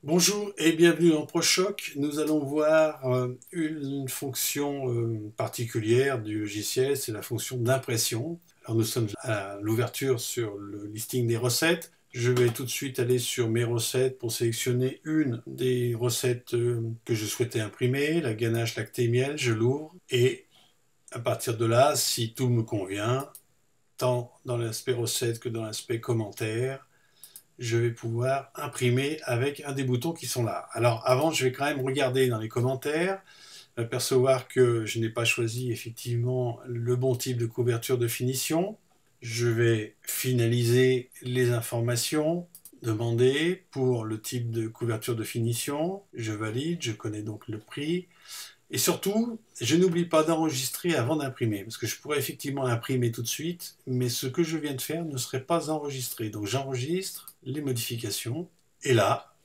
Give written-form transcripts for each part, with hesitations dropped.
Bonjour et bienvenue dans ProChoc. Nous allons voir une fonction particulière du logiciel, c'est la fonction d'impression. Alors nous sommes à l'ouverture sur le listing des recettes. Je vais tout de suite aller sur mes recettes pour sélectionner une des recettes que je souhaitais imprimer, la ganache lactée miel. Je l'ouvre et à partir de là, si tout me convient, tant dans l'aspect recette que dans l'aspect commentaire, je vais pouvoir imprimer avec un des boutons qui sont là. Alors avant, je vais quand même regarder dans les commentaires, apercevoir que je n'ai pas choisi effectivement le bon type de couverture de finition. Je vais finaliser les informations, demander pour le type de couverture de finition. Je valide, je connais donc le prix. Et surtout, je n'oublie pas d'enregistrer avant d'imprimer, parce que je pourrais effectivement imprimer tout de suite, mais ce que je viens de faire ne serait pas enregistré. Donc j'enregistre les modifications, et là,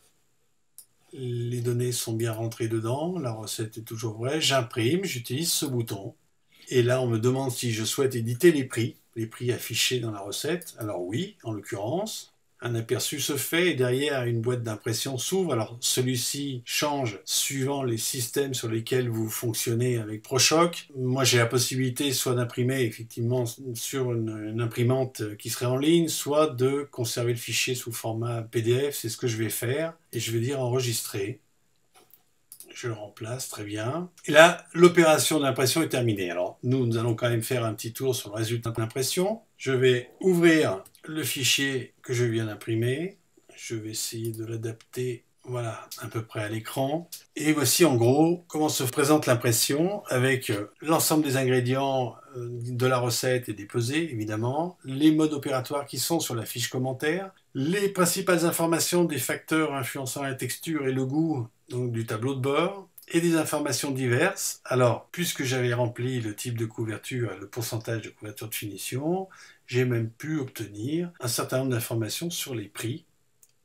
les données sont bien rentrées dedans, la recette est toujours vraie, j'imprime, j'utilise ce bouton, et là on me demande si je souhaite éditer les prix affichés dans la recette. Alors oui, en l'occurrence. Un aperçu se fait et derrière une boîte d'impression s'ouvre. Alors celui-ci change suivant les systèmes sur lesquels vous fonctionnez avec ProChoc. Moi j'ai la possibilité soit d'imprimer effectivement sur une imprimante qui serait en ligne, soit de conserver le fichier sous format PDF. C'est ce que je vais faire et je vais dire enregistrer. Je le remplace, très bien. Et là, l'opération d'impression est terminée. Alors, nous allons quand même faire un petit tour sur le résultat de l'impression. Je vais ouvrir le fichier que je viens d'imprimer. Je vais essayer de l'adapter, voilà, à peu près à l'écran. Et voici en gros comment se présente l'impression avec l'ensemble des ingrédients de la recette et des pesées, évidemment, les modes opératoires qui sont sur la fiche commentaire, les principales informations des facteurs influençant la texture et le goût, donc du tableau de bord, et des informations diverses. Alors, puisque j'avais rempli le type de couverture, le pourcentage de couverture de finition, j'ai même pu obtenir un certain nombre d'informations sur les prix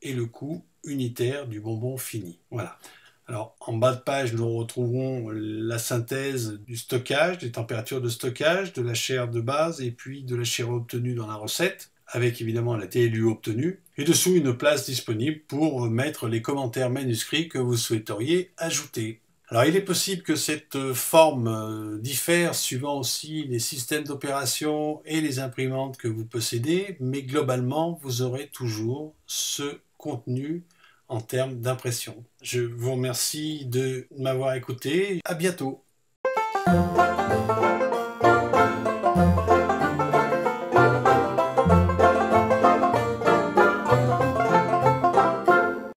et le coût unitaire du bonbon fini. Voilà. Alors, en bas de page, nous retrouverons la synthèse du stockage, des températures de stockage, de la chair de base et puis de la chair obtenue dans la recette, avec évidemment la TLU obtenue, et dessous une place disponible pour mettre les commentaires manuscrits que vous souhaiteriez ajouter. Alors il est possible que cette forme diffère suivant aussi les systèmes d'opération et les imprimantes que vous possédez, mais globalement vous aurez toujours ce contenu en termes d'impression. Je vous remercie de m'avoir écouté. À bientôt.